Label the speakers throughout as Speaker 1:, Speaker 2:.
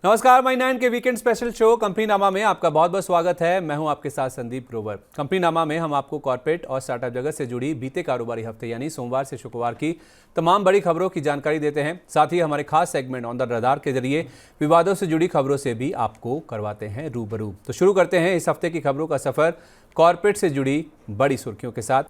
Speaker 1: नमस्कार, माई नाइन के weekend special show company नामा में आपका बहुत बहुत स्वागत है। मैं हूं आपके साथ संदीप ग्रोवर। कंपनी नामा में हम आपको कॉर्पोरेट और स्टार्टअप जगत से जुड़ी बीते कारोबारी हफ्ते यानी सोमवार से शुक्रवार की तमाम बड़ी खबरों की जानकारी देते हैं। साथ ही हमारे खास सेगमेंट ऑन द रडार के जरिए विवादों से जुड़ी खबरों से भी आपको करवाते हैं रूबरू। तो शुरू करते हैं इस हफ्ते की खबरों का सफर कॉर्पोरेट से जुड़ी बड़ी सुर्खियों के साथ।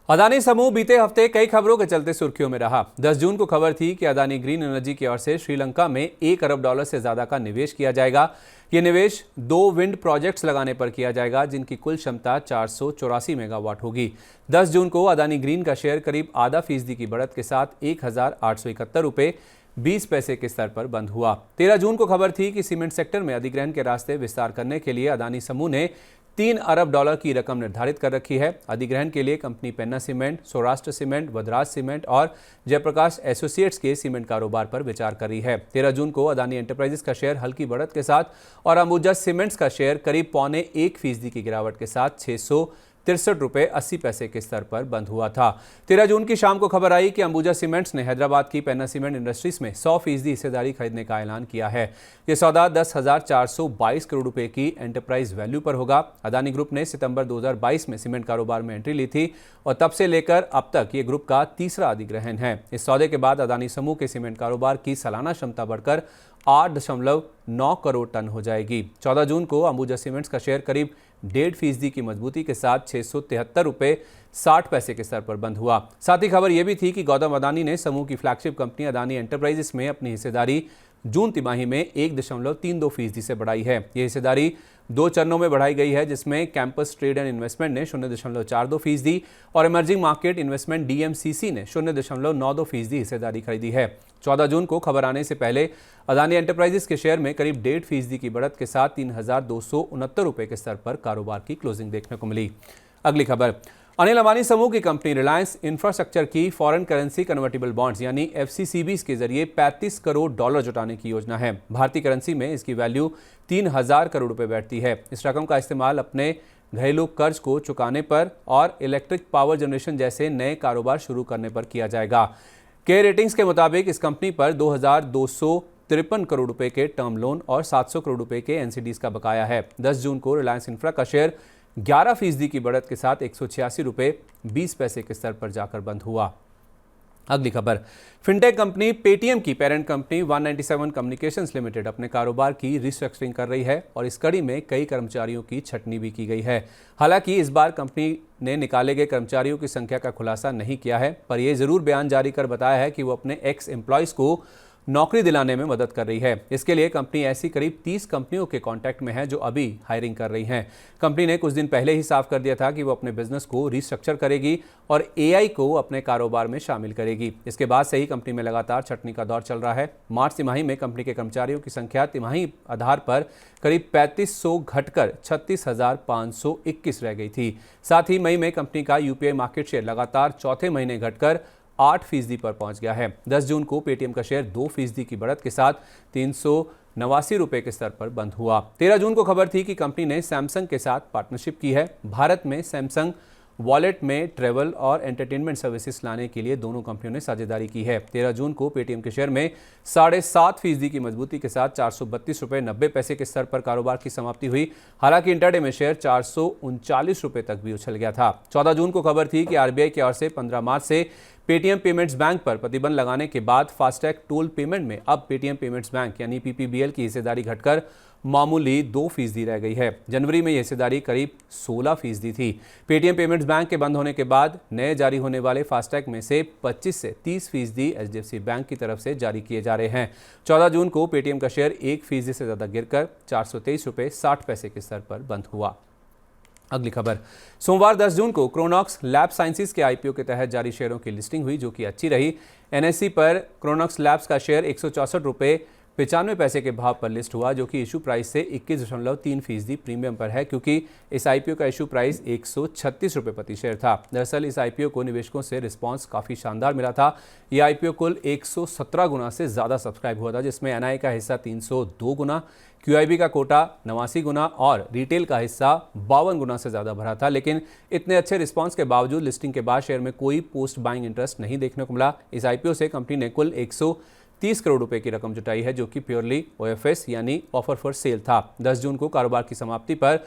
Speaker 1: अदानी समूह बीते हफ्ते कई खबरों के चलते सुर्खियों में रहा। 10 जून को खबर थी कि अदानी ग्रीन एनर्जी की ओर से श्रीलंका में $1 अरब से ज्यादा का निवेश किया जाएगा। ये निवेश 2 विंड प्रोजेक्ट्स लगाने पर किया जाएगा जिनकी कुल क्षमता 484 मेगावाट होगी। 10 जून को अदानी ग्रीन का शेयर करीब आधा फीसदी की बढ़त के साथ 1,871 रुपये 20 पैसे के स्तर पर बंद हुआ। 13 जून को खबर थी कि सीमेंट सेक्टर में अधिग्रहण के रास्ते विस्तार करने के लिए अदानी समूह ने $3 अरब की रकम निर्धारित कर रखी है। अधिग्रहण के लिए कंपनी पेन्ना cement, Saurashtra cement, Vadaraj cement और जयप्रकाश एसोसिएट्स के सीमेंट कारोबार पर विचार कर रही है। 13 जून को अदानी एंटरप्राइजेस का शेयर हल्की बढ़त के साथ और अंबुजा सीमेंट्स का शेयर करीब 0.25% की गिरावट के साथ 663 रुपये 80 पैसे के स्तर पर बंद हुआ था। 13 जून की शाम को खबर आई कि अंबुजा सीमेंट्स ने हैदराबाद की पेन्ना सीमेंट इंडस्ट्रीज में 100% हिस्सेदारी खरीदने का ऐलान किया है। यह सौदा 10,422 करोड़ रुपए की एंटरप्राइज वैल्यू पर होगा। अदानी ग्रुप ने सितंबर 2022 में सीमेंट कारोबार में एंट्री ली थी और तब से लेकर अब तक ये ग्रुप का तीसरा अधिग्रहण है। इस सौदे के बाद अदानी समूह के सीमेंट कारोबार की सालाना क्षमता बढ़कर 8.9 करोड़ टन हो जाएगी। 14 जून को अंबुजा सीमेंट्स का शेयर करीब 1.5% की मजबूती के साथ 673 रुपये 60 पैसे के स्तर पर बंद हुआ। साथ ही खबर यह भी थी कि गौतम अदानी ने समूह की फ्लैगशिप कंपनी अदानी एंटरप्राइजेस में अपनी हिस्सेदारी जून तिमाही में 1.32% से बढ़ाई है। यह हिस्सेदारी 2 चरणों में बढ़ाई गई है, जिसमें कैंपस ट्रेड एंड इन्वेस्टमेंट ने 0.42% और इमर्जिंग मार्केट इन्वेस्टमेंट DMCC ने 0.92% हिस्सेदारी खरीदी है। 14 जून को खबर आने से पहले अदानी एंटरप्राइजेस के शेयर में करीब 1.5% की बढ़त के साथ 3,269 रुपये के स्तर पर कारोबार की क्लोजिंग देखने को मिली। अगली खबर, अनिल अंबानी समूह की कंपनी रिलायंस इंफ्रास्ट्रक्चर की फॉरेन करेंसी कन्वर्टिबल बॉन्ड्स यानी FCCBs के जरिए $35 करोड़ जुटाने की योजना है। भारतीय करेंसी में इसकी वैल्यू 3,000 करोड़ रुपए बैठती है। इस रकम का इस्तेमाल अपने घरेलू कर्ज को चुकाने पर और इलेक्ट्रिक पावर जनरेशन जैसे नए कारोबार शुरू करने पर किया जाएगा। के रेटिंग्स के मुताबिक इस कंपनी पर 2,253 करोड़ रुपए के टर्म लोन और 700 करोड़ रुपए के NCDs का बकाया है। 10 जून को रिलायंस इंफ्रा का शेयर 11% की बढ़त के साथ 186 रुपये 20 पैसे के स्तर पर जाकर बंद हुआ। अगली खबर, फिनटेक कंपनी पेटीएम की पेरेंट कंपनी 197 कम्युनिकेशंस लिमिटेड अपने कारोबार की रिस्ट्रक्चरिंग कर रही है और इस कड़ी में कई कर्मचारियों की छटनी भी की गई है। हालांकि इस बार कंपनी ने निकाले गए कर्मचारियों की संख्या का खुलासा नहीं किया है, पर यह जरूर बयान जारी कर बताया है कि वो अपने एक्स एम्प्लॉयज को नौकरी दिलाने में मदद कर रही है। इसके लिए कंपनी ऐसी करीब 30 कंपनियों के कांटेक्ट में है जो अभी हायरिंग कर रही हैं। कंपनी ने कुछ दिन पहले ही साफ कर दिया था कि वो अपने बिजनेस को रिस्ट्रक्चर करेगी और AI को अपने कारोबार में शामिल करेगी। इसके बाद से ही कंपनी में लगातार छटनी का दौर चल रहा है। मार्च तिमाही में कंपनी के कर्मचारियों की संख्या तिमाही आधार पर करीब 3500 घटकर 36,521 रह गई थी। साथ ही मई में कंपनी का UPI मार्केट शेयर लगातार चौथे महीने घटकर 8% पर पहुंच गया है। 10 जून को पेटीएम का शेयर 2% की बढ़त के साथ 389 रुपये के स्तर पर बंद हुआ। 13 जून को खबर थी कि कंपनी ने सैमसंग के साथ पार्टनरशिप की है। भारत में सैमसंग वॉलेट में ट्रैवल और एंटरटेनमेंट सर्विसेज लाने के लिए दोनों कंपनियों ने साझेदारी की है। 13 जून को पेटीएम के शेयर में 7.5% की मजबूती के साथ 432 रुपये 90 पैसे के स्तर पर कारोबार की समाप्ति हुई। हालांकि इंटरडे में शेयर 439 रुपये तक भी उछल गया था। 14 जून को खबर थी कि RBI की ओर से 15 मार्च से पेटीएम पेमेंट्स बैंक पर प्रतिबंध लगाने के बाद फास्टैग टोल पेमेंट में अब पेटीएम पेमेंट्स बैंक यानी PPBL की हिस्सेदारी घटकर मामूली 2% रह गई है। जनवरी में यह हिस्सेदारी करीब 16% थी। पेटीएम पेमेंट्स बैंक के बंद होने के बाद नए जारी होने वाले फास्टैग में से 25 से 30% HDFC बैंक की तरफ से जारी किए जा रहे हैं। 14 जून को पेटीएम का शेयर 1% से ज्यादा गिरकर 423 रुपये 60 पैसे के स्तर पर बंद हुआ। अगली खबर, सोमवार 10 जून को क्रोनॉक्स लैब साइंसेज के IPO के तहत जारी शेयरों की लिस्टिंग हुई, जो कि अच्छी रही। NSE पर क्रोनॉक्स लैब्स का शेयर 164 रुपये 95 पैसे के भाव पर लिस्ट हुआ, जो कि इशू प्राइस से 21.3% प्रीमियम पर है, क्योंकि इस IPO का इशू प्राइस 136 रुपये प्रति शेयर था। दरअसल इस IPO को निवेशकों से रिस्पांस काफ़ी शानदार मिला था। यह IPO कुल 117 गुना से ज़्यादा सब्सक्राइब हुआ था, जिसमें NI का हिस्सा 302 गुना, QIB का कोटा 89 गुना और रिटेल का हिस्सा 52 गुना से ज़्यादा भरा था। लेकिन इतने अच्छे रिस्पांस के बावजूद लिस्टिंग के बाद शेयर में कोई पोस्ट बाइंग इंटरेस्ट नहीं देखने को मिला। इस IPO से कंपनी ने कुल 30 करोड़ रुपए की रकम जुटाई है, जो कि प्योरली OFS यानी ऑफर फॉर सेल था। 10 जून को कारोबार की समाप्ति पर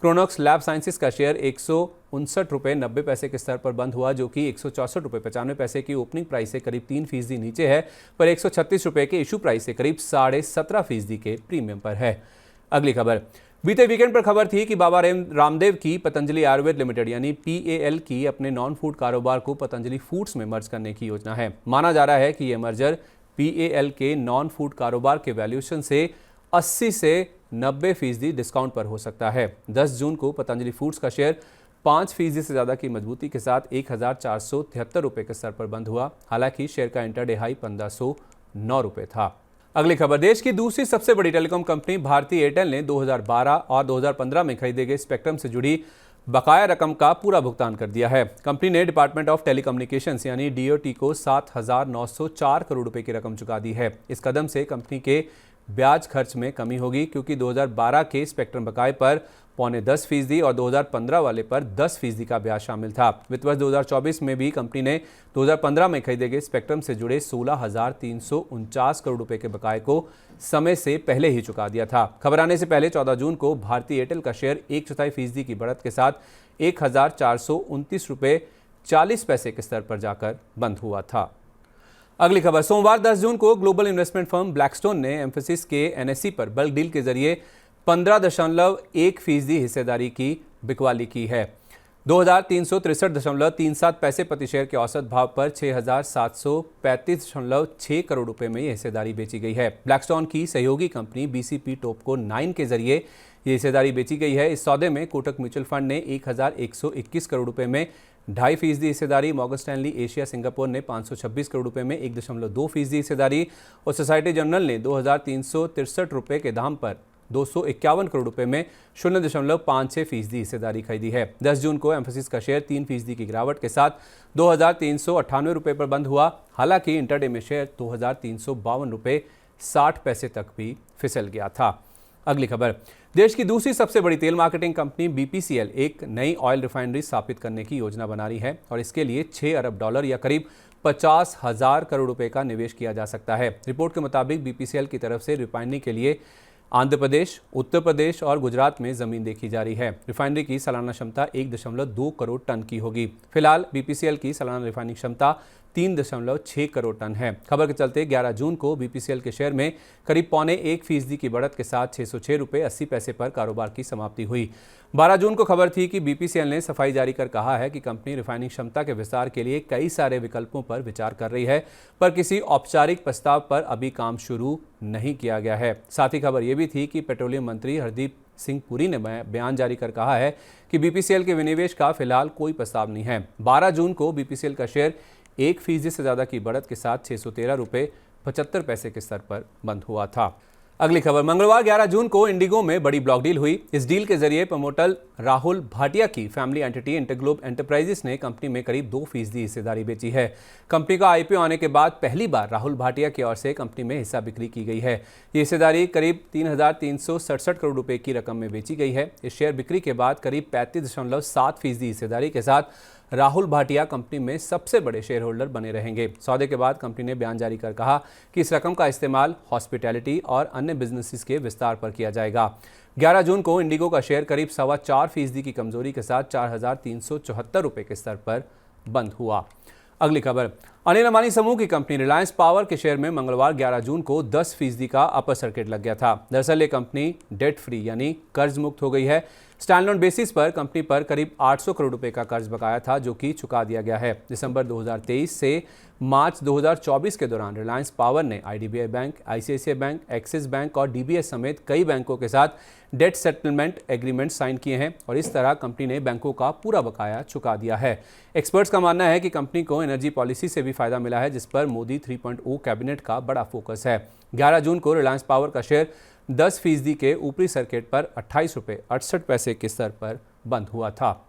Speaker 1: क्रोनॉक्स लैब साइंसेज का शेयर 159 रुपये 90 पैसे के स्तर पर बंद हुआ, जो कि 164 रुपये 95 पैसे की ओपनिंग प्राइस से करीब 3% नीचे है, पर 136 रुपये के इशू प्राइस से करीब 17.5% के प्रीमियम पर है। अगली खबर, बीते वीकेंड पर खबर थी कि बाबा रामदेव की पतंजलि आयुर्वेद लिमिटेड यानी PAL की अपने नॉन फूड कारोबार को पतंजलि फूड्स में मर्ज करने की योजना है। माना जा रहा है कि यह मर्जर PAL के नॉन फूड कारोबार के वैल्यूएशन से 80 से 90% डिस्काउंट पर हो सकता है। 10 जून को पतंजलि फूड्स का शेयर 5% से ज़्यादा की मजबूती के साथ 1473 रुपये के स्तर पर बंद हुआ। हालांकि शेयर का इंटरडे हाई 1509 रुपये था। अगली खबर, देश की दूसरी सबसे बड़ी टेलीकॉम कंपनी भारती एयरटेल ने 2012 और 2015 में खरीदे गए स्पेक्ट्रम से जुड़ी बकाया रकम का पूरा भुगतान कर दिया है। कंपनी ने डिपार्टमेंट ऑफ टेलीकम्युनिकेशंस यानी DOT को 7,904 करोड़ रुपए की रकम चुका दी है। इस कदम से कंपनी के ब्याज खर्च में कमी होगी, क्योंकि 2012 के स्पेक्ट्रम बकाये पर 9.5% और 2015 वाले पर 10% का ब्याज शामिल था। वित्त वर्ष 2024 में भी कंपनी ने 2015 में खरीदे गए स्पेक्ट्रम से जुड़े 16,349 करोड़ रुपए के बकाये को समय से पहले ही चुका दिया था। खबर आने से पहले 14 जून को भारती एयरटेल का शेयर 1/4% की बढ़त के साथ 1,429 रुपये 40 पैसे के स्तर पर जाकर बंद हुआ था। अगली खबर, सोमवार 10 जून को ग्लोबल इन्वेस्टमेंट फर्म ब्लैकस्टोन ने एम्फेसिस के NSE पर बल्क डील के जरिए 15.1% हिस्सेदारी की बिकवाली की है। 2,363.37 पैसे प्रति शेयर के औसत भाव पर 6,735.6 करोड़ रुपए में यह हिस्सेदारी बेची गई है। ब्लैकस्टोन की सहयोगी कंपनी BCP टॉपको 9 के जरिए ये हिस्सेदारी बेची गई है। इस सौदे में कोटक म्यूचुअल फंड ने 1,121 करोड़ रुपए में 2.5% हिस्सेदारी, मॉर्गन स्टैनली एशिया सिंगापुर ने 526 करोड़ रुपए में 1.2% हिस्सेदारी और सोसाइटी जनरल ने 2,363 रुपए के दाम पर 251 करोड़ रुपए में 0.56% हिस्सेदारी खरीदी है। 10 जून को एम्फेसिस का शेयर 3% की गिरावट के साथ 2,398 रुपए पर बंद हुआ। हालांकि इंटरडे में शेयर 2,352 रुपए 60 पैसे तक भी फिसल गया था। अगली खबर, देश की दूसरी सबसे बड़ी तेल मार्केटिंग कंपनी BPCL एक नई ऑयल रिफाइनरी स्थापित करने की योजना बना रही है और इसके लिए $6 अरब या करीब 50,000 करोड़ रुपए का निवेश किया जा सकता है। रिपोर्ट के मुताबिक BPCL की तरफ से रिफाइनरी के लिए आंध्र प्रदेश, उत्तर प्रदेश और गुजरात में जमीन देखी जा रही है। रिफाइनरी की सालाना क्षमता 1.2 करोड़ टन की होगी। फिलहाल BPCL की सालाना रिफाइनिंग क्षमता 3.6 करोड़ टन है। खबर के चलते 11 जून को BPCL के शेयर में करीब 0.25% की बढ़त के साथ 606 रुपये 80 पैसे पर कारोबार की समाप्ति हुई। 12 जून को खबर थी कि BPCL ने सफाई जारी कर कहा है कि कंपनी रिफाइनिंग क्षमता के विस्तार के लिए कई सारे विकल्पों पर विचार कर रही है, पर किसी औपचारिक प्रस्ताव पर अभी काम शुरू नहीं किया गया है। साथ ही खबर यह भी थी कि पेट्रोलियम मंत्री हरदीप सिंह पुरी ने बयान जारी कर कहा है कि BPCL के विनिवेश का फिलहाल कोई प्रस्ताव नहीं है। 12 जून को BPCL का शेयर 1% से ज़्यादा की बढ़त के साथ 613 रुपये 75 पैसे के स्तर पर बंद हुआ था। अगली खबर, मंगलवार 11 जून को इंडिगो में बड़ी ब्लॉक डील हुई। इस डील के जरिए प्रमोटर राहुल भाटिया की फैमिली एंटिटी इंटरग्लोब एंटरप्राइजेस ने कंपनी में करीब 2% हिस्सेदारी बेची है। कंपनी का IPO आने के बाद पहली बार राहुल भाटिया की ओर से कंपनी में हिस्सा बिक्री की गई है। ये हिस्सेदारी करीब 3,367 करोड़ रुपए की रकम में बेची गई है। इस शेयर बिक्री के बाद करीब 35.7% हिस्सेदारी के साथ राहुल भाटिया कंपनी में सबसे बड़े शेयर होल्डर बने रहेंगे। सौदे के बाद कंपनी ने बयान जारी कर कहा कि इस रकम का इस्तेमाल हॉस्पिटैलिटी और अन्य बिजनेसेस के विस्तार पर किया जाएगा। 11 जून को इंडिगो का शेयर करीब 4.25% की कमजोरी के साथ 4,374 रुपये के स्तर पर बंद हुआ। अगली खबर, अनिल अंबानी समूह की कंपनी रिलायंस पावर के शेयर में मंगलवार 11 जून को 10% का अपर सर्किट लग गया था। दरअसल ये कंपनी डेट फ्री यानी कर्ज मुक्त हो गई है। स्टैंडअलोन बेसिस पर कंपनी पर करीब 800 करोड़ रुपए का कर्ज बकाया था, जो कि चुका दिया गया है। दिसंबर 2023 से मार्च 2024 के दौरान रिलायंस पावर ने IDBI bank, ICICI bank, axis bank और DBS समेत कई बैंकों के साथ डेट सेटलमेंट एग्रीमेंट साइन किए हैं और इस तरह कंपनी ने बैंकों का पूरा बकाया चुका दिया है। एक्सपर्ट्स का मानना है कि कंपनी को एनर्जी पॉलिसी से भी फायदा मिला है, जिस पर मोदी 3.0 कैबिनेट का बड़ा फोकस है। 11 जून को रिलायंस पावर का शेयर 10% के ऊपरी सर्किट पर 28 रुपये 68 पैसे के स्तर पर बंद हुआ था।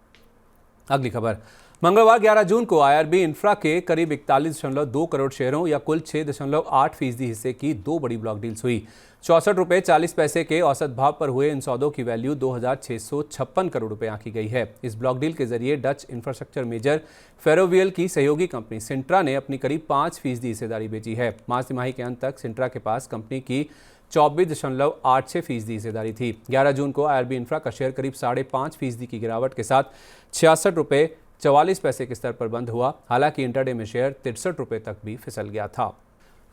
Speaker 1: अगली खबर, मंगलवार 11 जून को आईआरबी इंफ्रा के करीब 41.2 करोड़ शेयरों या कुल 6.8% हिस्से की दो बड़ी ब्लॉक डील्स हुई। 64.40 रुपए के औसत भाव पर हुए इन सौदों की वैल्यू 2,656 करोड़ रुपए आंकी गई है। इस ब्लॉक डील के जरिए डच इंफ्रास्ट्रक्चर मेजर फेरोवियल की सहयोगी कंपनी सिंट्रा ने अपनी करीब 5% हिस्सेदारी बेची है। मार्च तिमाही के अंत तक सिंट्रा के पास कंपनी की 24.86% हिस्सेदारी थी। 11 जून को आईआरबी इंफ्रा का शेयर करीब 5.5% की गिरावट के साथ 66.44 के स्तर पर बंद हुआ। हालांकि इंटरडे में शेयर 63 रुपए तक भी फिसल गया था।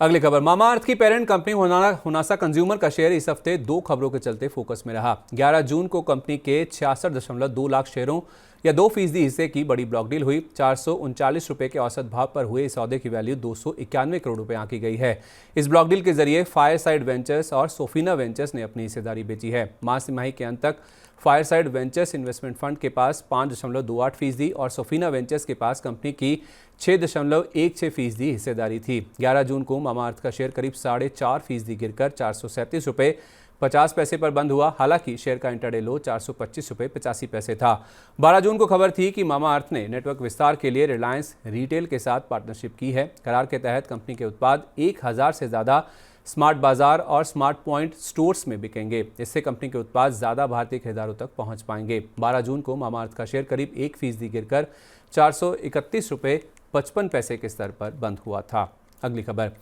Speaker 1: अगली खबर, मामाअर्थ की पेरेंट कंपनी होनासा कंज्यूमर का शेयर इस हफ्ते दो खबरों के चलते फोकस में रहा। 11 जून को कंपनी के 66.2 लाख शेयरों या 2% हिस्से की बड़ी ब्लॉक डील हुई। 439 रुपए के औसत भाव पर हुए इस सौदे की वैल्यू 291 करोड़ रुपए आंकी गई है। इस ब्लॉक डील के जरिए फायरसाइड वेंचर्स और सोफिना वेंचर्स ने अपनी हिस्सेदारी बेची है। मार्च तिमाही के अंत तक फायरसाइड वेंचर्स इन्वेस्टमेंट फंड के पास 5.28% और सोफिना वेंचर्स के पास कंपनी की 6.16% हिस्सेदारी थी। 11 जून को मामाअर्थ का शेयर करीब 4.5% गिरकर 437 रुपए 50 पैसे पर बंद हुआ। हालांकि शेयर का इंटरडे लो 425 रुपए 85 पैसे था। 12 जून को खबर थी कि मामाअर्थ ने नेटवर्क विस्तार के लिए रिलायंस रिटेल के साथ पार्टनरशिप की है। करार के तहत कंपनी के उत्पाद 1000 से ज़्यादा स्मार्ट बाजार और स्मार्ट पॉइंट स्टोर्स में बिकेंगे। इससे कंपनी के उत्पाद ज़्यादा भारतीय खरीदारों तक पहुंच पाएंगे। 12 जून को मामाअर्थ का शेयर करीब 1% गिरकर 431 रुपए 55 पैसे के स्तर पर बंद हुआ था। अगली खबर,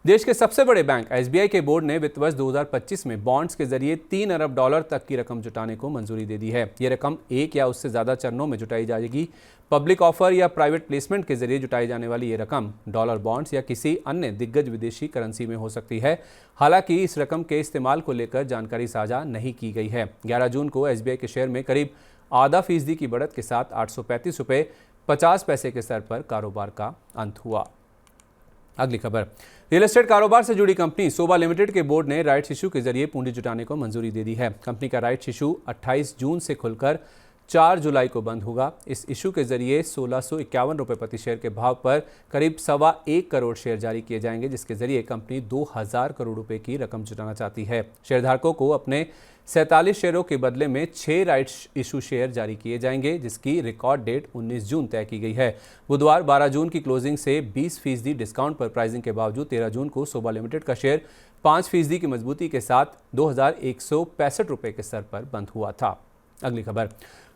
Speaker 1: देश के सबसे बड़े बैंक एसबीआई के बोर्ड ने वित्त वर्ष 2025 में बॉन्ड्स के जरिए $3 अरब तक की रकम जुटाने को मंजूरी दे दी है। ये रकम एक या उससे ज़्यादा चरणों में जुटाई जाएगी। पब्लिक ऑफर या प्राइवेट प्लेसमेंट के जरिए जुटाई जाने वाली ये रकम डॉलर बॉन्ड्स या किसी अन्य दिग्गज विदेशी करेंसी में हो सकती है। हालांकि इस रकम के इस्तेमाल को लेकर जानकारी साझा नहीं की गई है। 11 जून को एसबीआई के शेयर में करीब ½ की बढ़त के साथ 835 रुपए 50 पैसे के स्तर पर कारोबार का अंत हुआ। अगली खबर, रियल एस्टेट कारोबार से जुड़ी कंपनी सोबा लिमिटेड के बोर्ड ने राइट्स इशू के जरिए पूंजी जुटाने को मंजूरी दे दी है। कंपनी का राइट्स इशू 28 जून से खुलकर 4 जुलाई को बंद होगा। इस इशू के जरिए 1651 रुपए प्रति शेयर के भाव पर करीब 1.25 करोड़ शेयर जारी किए जाएंगे, जिसके जरिए कंपनी 2000 करोड़ रुपए की रकम जुटाना चाहती है। शेयरधारकों को अपने 47 शेयरों के बदले में 6 राइट्स इशू शेयर जारी किए जाएंगे, जिसकी रिकॉर्ड डेट 19 जून तय की गई है। बुधवार 12 जून की क्लोजिंग से 20% डिस्काउंट पर प्राइसिंग के बावजूद 13 जून को सोबा लिमिटेड का शेयर 5% की मजबूती के साथ 2165 रुपए के स्तर पर बंद हुआ था। अगली खबर,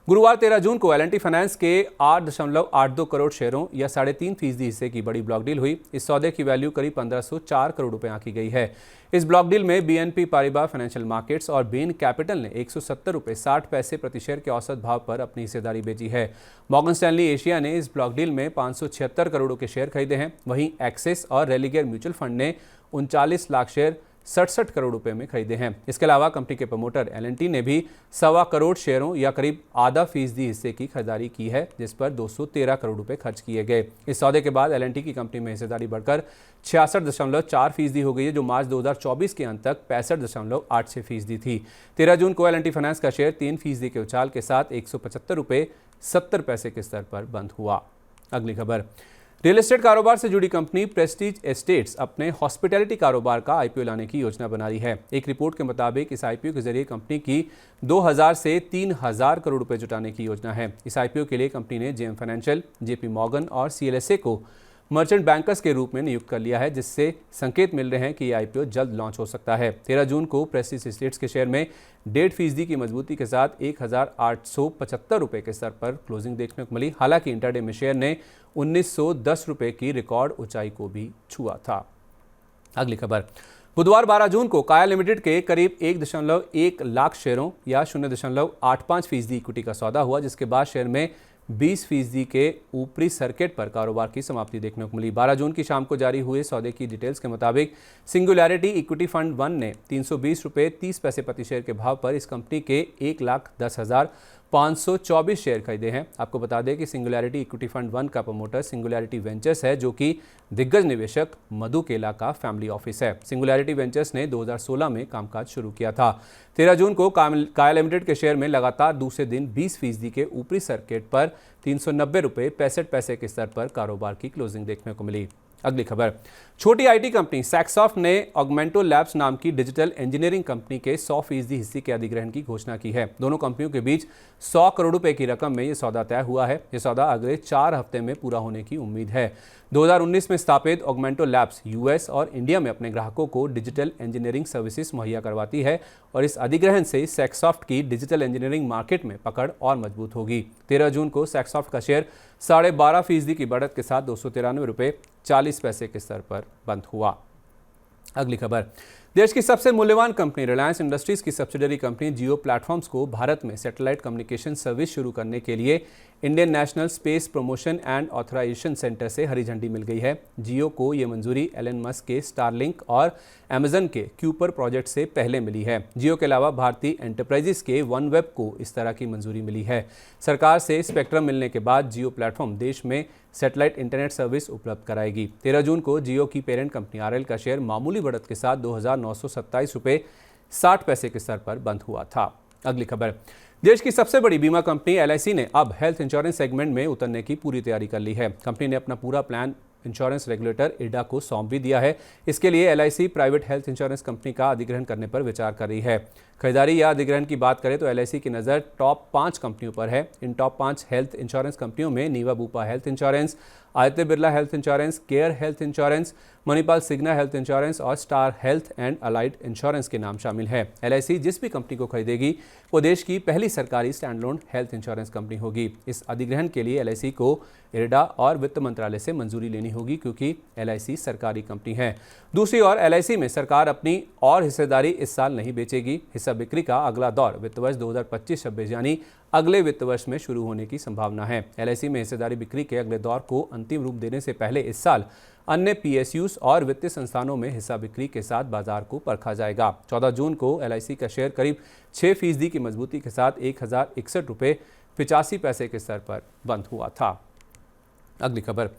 Speaker 1: गुरुवार 13 जून को एल&टी फाइनेंस के 8.82 करोड़ शेयरों या 3.5% हिस्से की बड़ी ब्लॉक डील हुई। इस सौदे की वैल्यू करीब 1504 करोड़ रुपए आंकी गई है। इस ब्लॉक डील में बीएनपी पारिबा फाइनेंशियल मार्केट्स और बेन कैपिटल ने 170 रुपए 60 पैसे प्रति शेयर के औसत भाव पर अपनी हिस्सेदारी बेची है। मॉर्गन स्टैनली एशिया ने इस ब्लॉक डील में 576 करोड़ के शेयर खरीदे हैं। वहीं एक्सिस और रेलिगेयर म्यूचुअल फंड ने 39 लाख शेयर 67 करोड़ रुपए में खरीदे हैं। इसके अलावा कंपनी के प्रमोटर एल&टी ने भी 1.25 करोड़ शेयरों या करीब ½ हिस्से की खरीदारी की है, जिस पर 213 करोड़ रुपए खर्च किए गए। इस सौदे के बाद एल&टी की कंपनी में हिस्सेदारी बढ़कर 66.4% हो गई है, जो मार्च 2024 के अंत तक 65.86% थी। 13 जून को एल&टी फाइनेंस का शेयर 3% के उछाल के साथ 175 रुपए 70 पैसे के स्तर पर बंद हुआ। अगली खबर, रियल एस्टेट कारोबार से जुड़ी कंपनी प्रेस्टीज एस्टेट्स अपने हॉस्पिटैलिटी कारोबार का आईपीओ लाने की योजना बना रही है। एक रिपोर्ट के मुताबिक इस आईपीओ के जरिए कंपनी की 2000 से 3000 करोड़ रुपए जुटाने की योजना है। इस आईपीओ के लिए कंपनी ने जेएम फाइनेंशियल, जेपी मॉर्गन और सीएलएसए को मर्चेंट बैंकर्स के रूप में नियुक्त कर लिया है, जिससे संकेत मिल रहे हैं कि यह आईपीओ जल्द लॉन्च हो सकता है। 13 जून को प्रेस्टीज एस्टेट्स के शेयर में 1.5% की मजबूती के साथ 1875 रुपए के स्तर पर क्लोजिंग देखने को मिली। हालांकि इंटरडे में शेयर ने 1910 रुपए की रिकॉर्ड ऊंचाई को भी छुआ था। अगली खबर, बुधवार 12 जून को काया लिमिटेड के करीब 1.1 लाख शेयरों या 0.85% इक्विटी का सौदा हुआ, जिसके बाद शेयर में 20% के ऊपरी सर्किट पर कारोबार की समाप्ति देखने को मिली। 12 जून की शाम को जारी हुए सौदे की डिटेल्स के मुताबिक सिंगुलैरिटी इक्विटी फंड 1 ने 320 रुपए 30 पैसे प्रति शेयर के भाव पर इस कंपनी के 1,10,524 शेयर खरीदे हैं। आपको बता दें कि सिंगुलैरिटी इक्विटी फंड 1 का प्रमोटर सिंगुलैरिटी वेंचर्स है, जो कि दिग्गज निवेशक मधु केला का फैमिली ऑफिस है। सिंगुलैरिटी वेंचर्स ने 2016 में कामकाज शुरू किया था। 13 जून को काया लिमिटेड के शेयर में लगातार दूसरे दिन 20% के ऊपरी सर्किट पर 390 रुपए 65 पैसे के स्तर पर कारोबार की क्लोजिंग देखने को मिली। अगली खबर, छोटी आईटी कंपनी सैक्सॉफ्ट ने ऑगमेंटो लैब्स नाम की डिजिटल इंजीनियरिंग कंपनी के 100% हिस्से के अधिग्रहण की घोषणा की है। दोनों कंपनियों के बीच 100 करोड़ रुपए की रकम में यह सौदा तय हुआ है। यह सौदा अगले 4 हफ्ते में पूरा होने की उम्मीद है। 2019 में स्थापित ऑगमेंटो लैब्स यूएस और इंडिया में अपने ग्राहकों को डिजिटल इंजीनियरिंग सर्विसेज मुहैया करवाती है और इस अधिग्रहण से सैक्सॉफ्ट की डिजिटल इंजीनियरिंग मार्केट में पकड़ और मजबूत होगी। 13 जून को सैक्सॉफ्ट का शेयर 12.5% की बढ़त के साथ 293 रुपये 40 पैसे के स्तर पर बंद हुआ। अगली खबर, देश की सबसे मूल्यवान कंपनी रिलायंस इंडस्ट्रीज की सब्सिडरी कंपनी जियो प्लेटफॉर्म्स को भारत में सैटेलाइट कम्युनिकेशन सर्विस शुरू करने के लिए Indian National Space Promotion and Authorisation Centre से हरी झंडी मिल गई है। जियो को ये मंजूरी एलन मस्क के स्टारलिंक और अमेजन के क्यूपर प्रोजेक्ट से पहले मिली है। जियो के अलावा भारतीय एंटरप्राइजेस के वनवेब को इस तरह की मंजूरी मिली है। सरकार से स्पेक्ट्रम मिलने के बाद जियो प्लेटफॉर्म देश में सैटेलाइट इंटरनेट सर्विस उपलब्ध कराएगी। 13 जून को जियो की पेरेंट कंपनी आरएल का शेयर मामूली बढ़त के साथ 2,927 रुपये 60 पैसे के स्तर पर बंद हुआ था। अगली खबर, देश की सबसे बड़ी बीमा कंपनी एलआईसी ने अब हेल्थ इंश्योरेंस सेगमेंट में उतरने की पूरी तैयारी कर ली है। कंपनी ने अपना पूरा प्लान इंश्योरेंस रेगुलेटर इरडा को सौंप भी दिया है। इसके लिए LIC private health insurance company का अधिग्रहण करने पर विचार कर रही है। खरीदारी या अधिग्रहण की बात करें तो एलआईसी की नज़र टॉप 5 कंपनियों पर है। इन टॉप 5 हेल्थ इंश्योरेंस कंपनियों में Niva Bupa health insurance, Aditya Birla health insurance, care health insurance, Manipal Cigna health insurance और star health and allied insurance के नाम शामिल है। एलआईसी जिस भी कंपनी को खरीदेगी वो देश की पहली सरकारी स्टैंडअलोन हेल्थ इंश्योरेंस कंपनी होगी। इस अधिग्रहण के लिए एलआईसी को इरडा और वित्त मंत्रालय से मंजूरी लेनी होगी क्योंकि एलआईसी सरकारी कंपनी है। दूसरी ओर एलआईसी में सरकार अपनी और हिस्सेदारी इस साल नहीं बेचेगी। हिस्सा बिक्री का अगला दौर वित्त वर्ष 2025-26 यानी अगले वित्त वर्ष में शुरू होने की संभावना है। एलआईसी में हिस्सेदारी बिक्री के अगले दौर को अंतिम रूप देने से पहले इस साल अन्य पीएसयूज और वित्तीय संस्थानों में हिस्सा बिक्री के साथ बाजार को परखा जाएगा। 14 जून को एलआईसी का शेयर करीब 6% की मजबूती के साथ 1,061 रुपये 85 पैसे के स्तर पर बंद हुआ था। अगली खबर,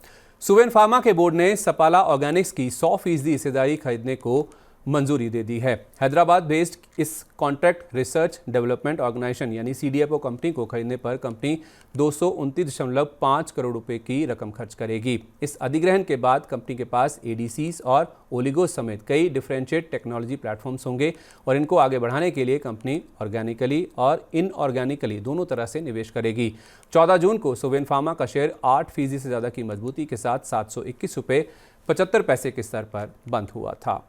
Speaker 1: सुवेन फार्मा के बोर्ड ने सपाला ऑर्गेनिक्स की 100% हिस्सेदारी खरीदने को मंजूरी दे दी है। हैदराबाद बेस्ड इस कॉन्ट्रैक्ट रिसर्च डेवलपमेंट ऑर्गेनाइजेशन यानी सीडीएफओ कंपनी को खरीदने पर कंपनी 229.5 करोड़ रुपए की रकम खर्च करेगी। इस अधिग्रहण के बाद कंपनी के पास एडीसीज और ओलिगोस समेत कई डिफरेंशिएट टेक्नोलॉजी प्लेटफॉर्म्स होंगे और इनको आगे बढ़ाने के लिए कंपनी ऑर्गेनिकली और इनऑर्गेनिकली दोनों तरह से निवेश करेगी। 14 जून को सुवेन फार्मा का शेयर 8% से ज़्यादा की मजबूती के साथ 721 रुपये 75 पैसे के स्तर पर बंद हुआ था।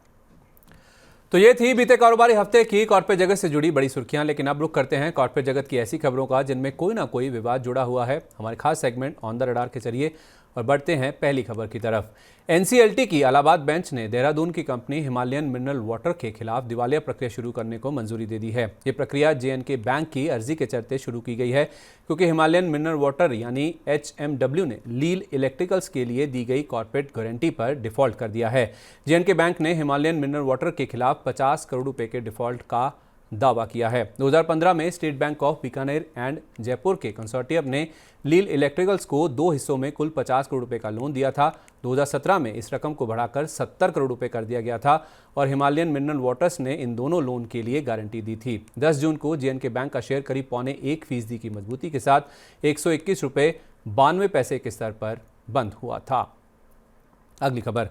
Speaker 1: तो ये थी बीते कारोबारी हफ्ते की कॉर्पोरेट जगत से जुड़ी बड़ी सुर्खियां। लेकिन अब रुख करते हैं कॉर्पोरेट जगत की ऐसी खबरों का जिनमें कोई ना कोई विवाद जुड़ा हुआ है, हमारे खास सेगमेंट ऑन द रडार के जरिए। और बढ़ते हैं पहली खबर की तरफ। एनसीएलटी की इलाहाबाद बेंच ने देहरादून की कंपनी हिमालयन मिनरल वाटर के खिलाफ दिवालिया प्रक्रिया शुरू करने को मंजूरी दे दी है। ये प्रक्रिया जेएनके बैंक की अर्जी के चलते शुरू की गई है क्योंकि हिमालयन मिनरल वाटर यानी एचएमडब्ल्यू ने लील इलेक्ट्रिकल्स के लिए दी गई कॉर्पोरेट गारंटी पर डिफॉल्ट कर दिया है। जेएनके बैंक ने हिमालयन मिनरल वाटर के खिलाफ 50 करोड़ रुपए के डिफॉल्ट का दावा किया है। 2015 में state bank of Bikaner and Jaipur के कंसोर्टियम ने लील इलेक्ट्रिकल्स को 2 हिस्सों में कुल 50 करोड़ रुपए का लोन दिया था। 2017 में इस रकम को बढ़ाकर 70 करोड़ रुपए कर दिया गया था और हिमालयन मिनरल वाटर्स ने इन दोनों लोन के लिए गारंटी दी थी। 10 जून को जेएनके बैंक का शेयर करीब 0.25% की मजबूती के साथ 121 रुपये 92 पैसे के स्तर पर बंद हुआ था। अगली खबर,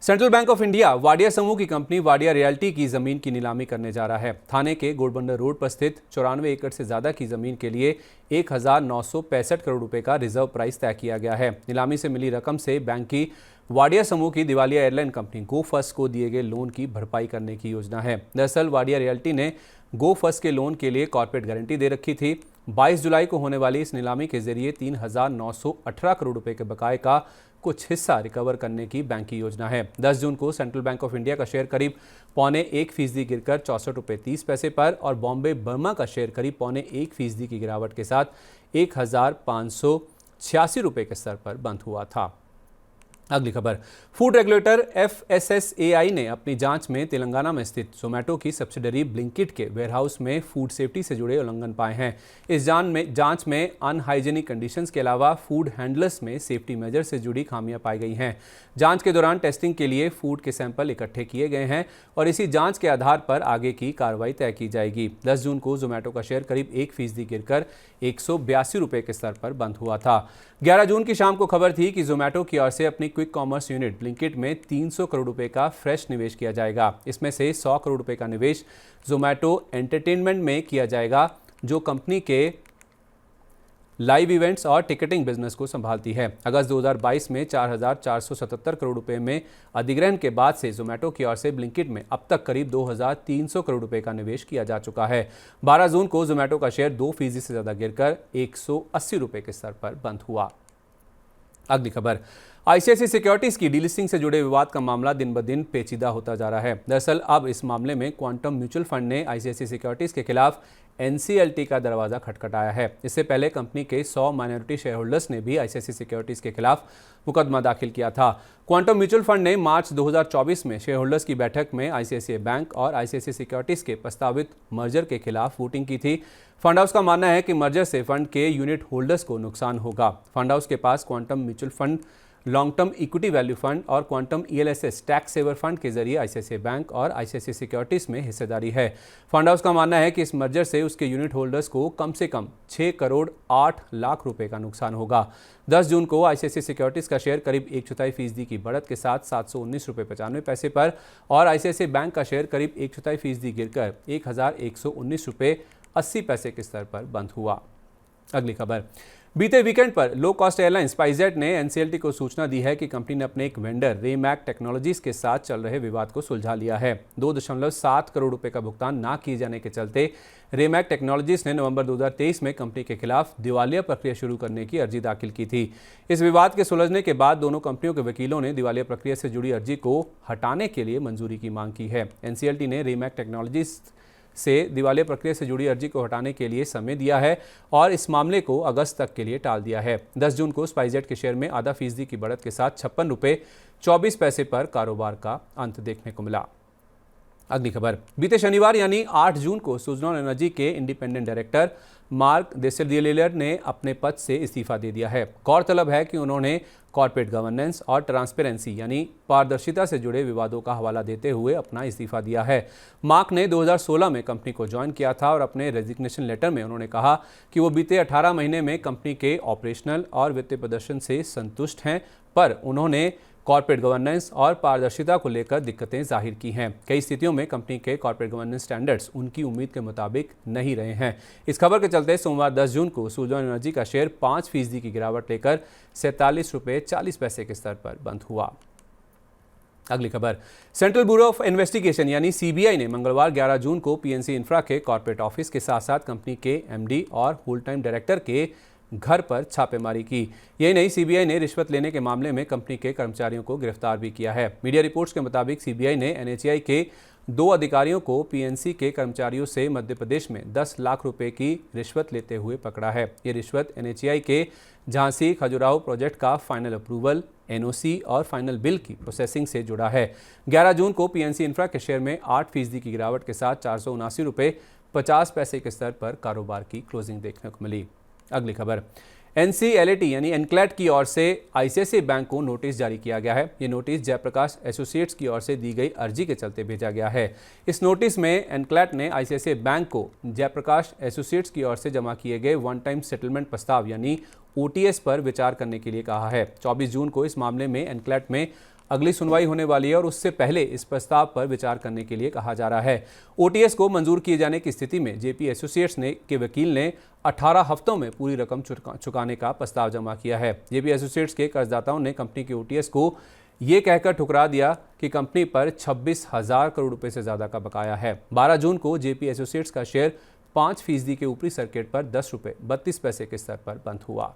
Speaker 1: central bank of India Wadia समूह की कंपनी वाडिया रियल्टी की जमीन की नीलामी करने जा रहा है। थाने के गोडबंदर रोड पर स्थित 94 एकड़ से ज्यादा की जमीन के लिए 1,965 करोड़ रुपए का रिजर्व प्राइस तय किया गया है। नीलामी से मिली रकम से बैंक की वाडिया समूह की दिवालिया एयरलाइन कंपनी गो फर्स्ट को दिए गए लोन की भरपाई करने की योजना है। दरअसल वाडिया रियल्टी ने गो फर्स्ट के लोन के लिए कॉर्पोरेट गारंटी दे रखी थी। 22 जुलाई को होने वाली इस नीलामी के जरिए 3,918 करोड़ रुपए के बकाये का कुछ हिस्सा रिकवर करने की बैंक की योजना है। 10 जून को सेंट्रल बैंक ऑफ इंडिया का शेयर करीब 0.25% गिरकर 64 रुपये 30 पैसे पर और बॉम्बे बर्मा का शेयर करीब 0.1% की गिरावट के साथ 1,586 रुपये के स्तर पर बंद हुआ था। अगली खबर, फूड रेगुलेटर एफएसएसएआई ने अपनी जांच में तेलंगाना में स्थित जोमैटो की सब्सिडरी ब्लिंकिट के वेयरहाउस में फूड सेफ्टी से जुड़े उल्लंघन पाए हैं। इस जांच में अनहाइजीनिक कंडीशंस के अलावा फूड हैंडलर्स में सेफ्टी मेजर से जुड़ी खामियां पाई गई हैं। जांच के दौरान टेस्टिंग के लिए फूड के सैंपल इकट्ठे किए गए हैं और इसी जांच के आधार पर आगे की कार्रवाई तय की जाएगी। 10 जून को जोमैटो का शेयर करीब 1% गिरकर 182 रुपये के स्तर पर बंद हुआ था। 11 जून की शाम को खबर थी कि जोमैटो की ओर से अपनी क्विक कॉमर्स यूनिट ब्लिंकिट में 300 करोड़ रुपए का फ्रेश निवेश किया जाएगा। इसमें से 100 करोड़ रुपए का निवेश जोमैटो एंटरटेनमेंट में किया जाएगा, जो कंपनी के लाइव इवेंट्स और टिकटिंग बिजनेस को संभालती है। अगस्त 2022 में 4,477 करोड़ रुपए में अधिग्रहण के बाद से जोमैटो की ओर से ब्लिंकिट में अब तक करीब 2,300 करोड़ रुपए का निवेश किया जा चुका है। 12 जून को जोमैटो का शेयर 2% से ज्यादा गिरकर 180 रुपए के स्तर पर बंद हुआ। अगली खबर, आईसीआईसीआई सिक्योरिटीज की डीलिस्टिंग से जुड़े विवाद का मामला दिन ब दिन पेचीदा होता जा रहा है। दरअसल अब इस मामले में क्वांटम म्यूचुअल फंड ने आईसीआईसीआई सिक्योरिटीज के खिलाफ एनसीएलटी का दरवाजा खटखटाया है। इससे पहले कंपनी के 100 माइनॉरिटी शेयर होल्डर्स ने भी आईसीआईसीआई सिक्योरिटीज के खिलाफ मुकदमा दाखिल किया था। क्वांटम म्यूचुअल फंड ने मार्च 2024 में शेयर होल्डर्स की बैठक में आईसीआईसीआई बैंक और आईसीआईसीआई सिक्योरिटीज के प्रस्तावित मर्जर के खिलाफ वोटिंग की थी। फंड हाउस का मानना है कि मर्जर से फंड के यूनिट होल्डर्स को नुकसान होगा। फंड हाउस के पास quantum mutual fund, long term equity value fund और quantum ELSS tax saver fund के जरिए आईसीआईसीआई बैंक और आईसीआईसीआई सिक्योरिटीज में हिस्सेदारी है। फंड हाउस का मानना है कि इस मर्जर से उसके यूनिट होल्डर्स को कम से कम 6 करोड़ 8 लाख रुपए का नुकसान होगा। 10 जून को आईसीआईसीआई सिक्योरिटीज का शेयर करीब 1/4% की बढ़त के साथ 719 रुपये 95 पैसे पर और आईसीआईसीआई बैंक का शेयर करीब 1/4% गिरकर 1,119 रुपये 80 पैसे के स्तर पर बंद हुआ। अगली खबर, बीते वीकेंड पर लो कॉस्ट एयरलाइन स्पाइसजेट ने एनसीएलटी को सूचना दी है कि कंपनी ने अपने एक वेंडर रेमैक टेक्नोलॉजीज के साथ चल रहे विवाद को सुलझा लिया है। 2.7 करोड़ रुपए का भुगतान ना किए जाने के चलते रेमैक टेक्नोलॉजीज ने नवंबर 2023 में कंपनी के खिलाफ दिवालिया प्रक्रिया शुरू करने की अर्जी दाखिल की थी। इस विवाद के सुलझने के बाद दोनों कंपनियों के वकीलों ने दिवालिया प्रक्रिया से जुड़ी अर्जी को हटाने के लिए मंजूरी की मांग की है। एनसीएलटी ने रेमैक टेक्नोलॉजीज से दिवालिया प्रक्रिया से जुड़ी अर्जी को हटाने के लिए समय दिया है और इस मामले को अगस्त तक के लिए टाल दिया है। 10 जून को स्पाइसजेट के शेयर में आधा फीसदी की बढ़त के साथ 56 रुपये 24 पैसे पर कारोबार का अंत देखने को मिला। अगली खबर, बीते शनिवार यानी 8 जून को सुज़लॉन एनर्जी के इंडिपेंडेंट डायरेक्टर मार्क देसेडियलर ने अपने पद से इस्तीफा दे दिया है। गौरतलब है कि उन्होंने कॉर्पोरेट गवर्नेंस और ट्रांसपेरेंसी यानी पारदर्शिता से जुड़े विवादों का हवाला देते हुए अपना इस्तीफा दिया है। मार्क ने 2016 में कंपनी को ज्वाइन किया था और अपने रेजिग्नेशन लेटर में उन्होंने कहा कि वो बीते 18 महीने में कंपनी के ऑपरेशनल और वित्तीय प्रदर्शन से संतुष्ट हैं, पर उन्होंने कॉर्पोरेट गवर्नेंस और पारदर्शिता को लेकर दिक्कतें जाहिर की हैं। कई स्थितियों में कंपनी के कॉर्पोरेट गवर्नेंस स्टैंडर्ड्स उनकी उम्मीद के मुताबिक नहीं रहे हैं। इस खबर के चलते सोमवार 10 जून को सुज़लॉन एनर्जी का शेयर 5% की गिरावट लेकर 47 रुपये 40 पैसे के स्तर पर बंद हुआ। अगली खबर, सेंट्रल ब्यूरो ऑफ इन्वेस्टिगेशन यानी सीबीआई ने मंगलवार 11 जून को पीएनसी इंफ्रा के कॉर्पोरेट ऑफिस के साथ साथ कंपनी के एमडी और फुल टाइम डायरेक्टर के घर पर छापेमारी की। यही नहीं, सीबीआई ने रिश्वत लेने के मामले में कंपनी के कर्मचारियों को गिरफ्तार भी किया है। मीडिया रिपोर्ट्स के मुताबिक सीबीआई ने एनएचएआई के 2 अधिकारियों को पीएनसी के कर्मचारियों से मध्य प्रदेश में 10 लाख रुपए की रिश्वत लेते हुए पकड़ा है। ये रिश्वत एनएचएआई के झांसी खजुराहो प्रोजेक्ट का फाइनल अप्रूवल, एनओसी और फाइनल बिल की प्रोसेसिंग से जुड़ा है। 11 जून को पीएनसी इंफ्रा के शेयर में 8% की गिरावट के साथ 479 रुपये 50 पैसे के स्तर पर कारोबार की क्लोजिंग देखने को मिली। अगली खबर, एनसीएलटी यानी एनक्लैट की ओर से आईसीआईसीआई बैंक को नोटिस जारी किया गया है। ये नोटिस जयप्रकाश एसोसिएट्स की ओर से दी गई अर्जी के चलते भेजा गया है। इस नोटिस में एनक्लैट ने आईसीआईसीआई बैंक को जयप्रकाश एसोसिएट्स की ओर से जमा किए गए वन टाइम सेटलमेंट प्रस्ताव यानी ओटीएस पर विचार करने के लिए कहा है। 24 जून को इस मामले में एनक्लैट में अगली सुनवाई होने वाली है और उससे पहले इस प्रस्ताव पर विचार करने के लिए कहा जा रहा है। ओटीएस को मंजूर किए जाने की स्थिति में जेपी एसोसिएट्स के वकील ने 18 हफ्तों में पूरी रकम चुकाने का प्रस्ताव जमा किया है। जेपी एसोसिएट्स के कर्जदाताओं ने कंपनी के ओटीएस को ये कहकर ठुकरा दिया कि कंपनी पर 26,000 करोड़ रुपए से ज्यादा का बकाया है। 12 जून को जेपी एसोसिएट्स का शेयर 5% के ऊपरी सर्किट पर 10 रुपये 32 पैसे के स्तर पर बंद हुआ।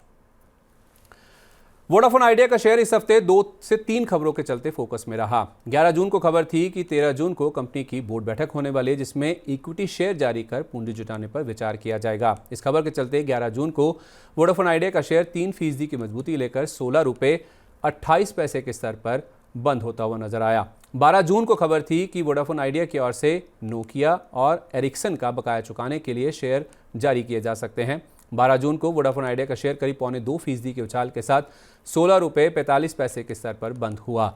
Speaker 1: वोडाफोन आइडिया का शेयर इस हफ्ते 2 से 3 खबरों के चलते फोकस में रहा। 11 जून को खबर थी कि 13 जून को कंपनी की बोर्ड बैठक होने वाली है, जिसमें इक्विटी शेयर जारी कर पूंजी जुटाने पर विचार किया जाएगा। इस खबर के चलते 11 जून को वोडाफोन आइडिया का शेयर 3% की मजबूती लेकर 16 रुपये 28 पैसे के स्तर पर बंद होता हुआ नजर आया। 12 जून को खबर थी कि वोडाफोन आइडिया की ओर से नोकिया और एरिक्सन का बकाया चुकाने के लिए शेयर जारी किए जा सकते हैं। 12 जून को वोडाफोन आइडिया का शेयर करीब 1.25% के उछाल के साथ 16 रुपये 45 पैसे के स्तर पर बंद हुआ।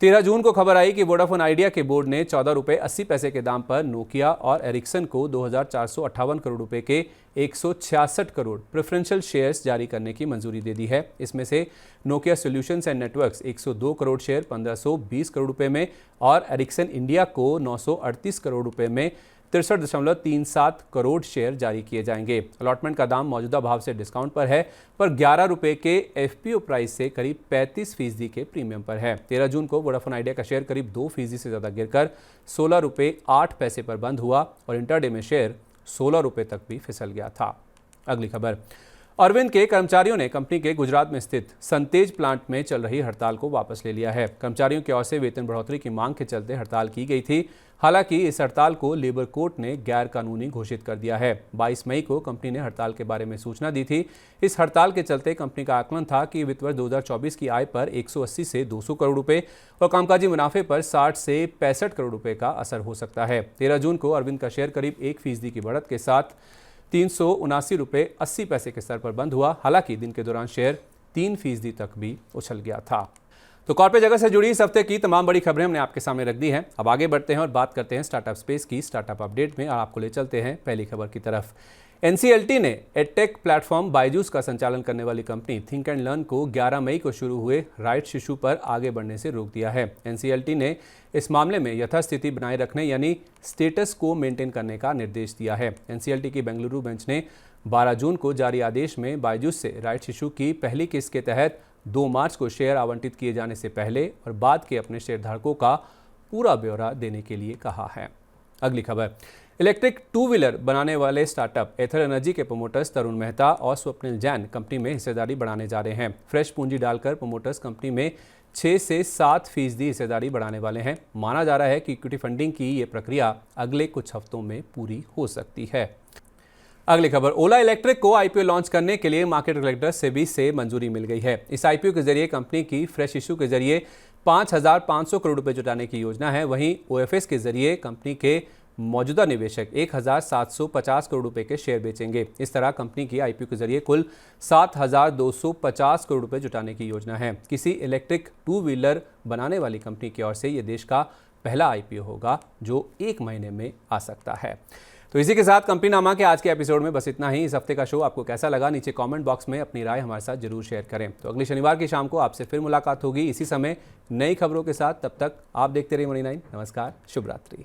Speaker 1: 13 जून को खबर आई कि वोडाफोन आइडिया के बोर्ड ने 14 रुपये 80 पैसे के दाम पर नोकिया और एरिक्सन को 2,458 करोड़ रुपए के 166 करोड़ प्रेफरेंशियल शेयर्स जारी करने की मंजूरी दे दी है। इसमें से Nokia solutions and networks 102 crore share 1520 crore रुपए में और एरिक्सन इंडिया को 938 करोड़ रुपए में 63.37 करोड़ शेयर जारी किए जाएंगे। अलॉटमेंट का दाम मौजूदा भाव से डिस्काउंट पर है, पर 11 रुपए के एफपीओ प्राइस से करीब 35% के प्रीमियम पर है। 13 जून को वोडाफोन आइडिया का शेयर करीब 2% से ज़्यादा गिरकर 16 रुपये 8 पैसे पर बंद हुआ और इंटरडे में शेयर 16 रुपये तक भी फिसल गया था। अगली खबर, अरविंद के कर्मचारियों ने कंपनी के गुजरात में स्थित संतेज प्लांट में चल रही हड़ताल को वापस ले लिया है। कर्मचारियों की ओर से वेतन बढ़ोतरी की मांग के चलते हड़ताल की गई थी। हालांकि इस हड़ताल को लेबर कोर्ट ने गैर कानूनी घोषित कर दिया है। 22 मई को कंपनी ने हड़ताल के बारे में सूचना दी थी। इस हड़ताल के चलते कंपनी का आकलन था कि वित्त वर्ष 2024 की आय पर 180 से 200 करोड़ रुपए और कामकाजी मुनाफे पर 60 से 65 करोड़ रुपए का असर हो सकता है। 13 जून को अरविंद का शेयर करीब 1% की बढ़त के साथ 379 रुपये 80 पैसे के स्तर पर बंद हुआ। हालांकि दिन के दौरान शेयर 3% तक भी उछल गया था। तो कॉर्पोरेट जगत से जुड़ी इस हफ्ते की तमाम बड़ी खबरें हमने आपके सामने रख दी हैं। अब आगे बढ़ते हैं और बात करते हैं स्टार्टअप स्पेस की। स्टार्टअप अपडेट में आपको ले चलते हैं पहली खबर की तरफ। एनसीएलटी ने एडटेक प्लेटफॉर्म बायजूस का संचालन करने वाली कंपनी थिंक एंड लर्न को 11 मई को शुरू हुए राइट्स इशू पर आगे बढ़ने से रोक दिया है। एनसीएलटी ने इस मामले में यथास्थिति बनाए रखने यानी स्टेटस को मेंटेन करने का निर्देश दिया है। एनसीएलटी की बेंगलुरु बेंच ने 12 जून को जारी आदेश में बायजूस से राइट्स इशू की पहली किस्त के तहत 2 मार्च को शेयर आवंटित किए जाने से पहले और बाद के अपने शेयरधारकों का पूरा ब्यौरा देने के लिए कहा है। अगली खबर, इलेक्ट्रिक 2 व्हीलर बनाने वाले स्टार्टअप एथर एनर्जी के प्रमोटर्स तरुण मेहता और स्वप्निल जैन कंपनी में हिस्सेदारी बढ़ाने जा रहे हैं। फ्रेश पूंजी डालकर प्रमोटर्स कंपनी में 6 से 7% हिस्सेदारी बढ़ाने वाले हैं। माना जा रहा है कि इक्विटी फंडिंग की ये प्रक्रिया अगले कुछ हफ्तों में पूरी हो सकती है। अगली खबर, ओला इलेक्ट्रिक को आईपीओ लॉन्च करने के लिए मार्केट रेगुलेटर सेबी से मंजूरी मिल गई है। इस आईपीओ के जरिए कंपनी की फ्रेश इशू के जरिए 5,500 करोड़ रुपए जुटाने की योजना है। वहीं ओएफएस के जरिए कंपनी के मौजूदा निवेशक 1,750 करोड़ रुपए के शेयर बेचेंगे। इस तरह कंपनी की आईपीओ के जरिए कुल 7,250 करोड़ रुपए जुटाने की योजना है। किसी इलेक्ट्रिक 2 व्हीलर बनाने वाली कंपनी की ओर से यह देश का पहला आईपीओ होगा जो 1 महीने में आ सकता है। तो इसी के साथ कंपनी नामा के आज के एपिसोड में बस इतना ही। इस हफ्ते का शो आपको कैसा लगा, नीचे कमेंट बॉक्स में अपनी राय हमारे साथ जरूर शेयर करें। तो अगले शनिवार की शाम को आपसे फिर मुलाकात होगी इसी समय नई खबरों के साथ। तब तक आप देखते रहिए मनी 9। नमस्कार, शुभ रात्रि।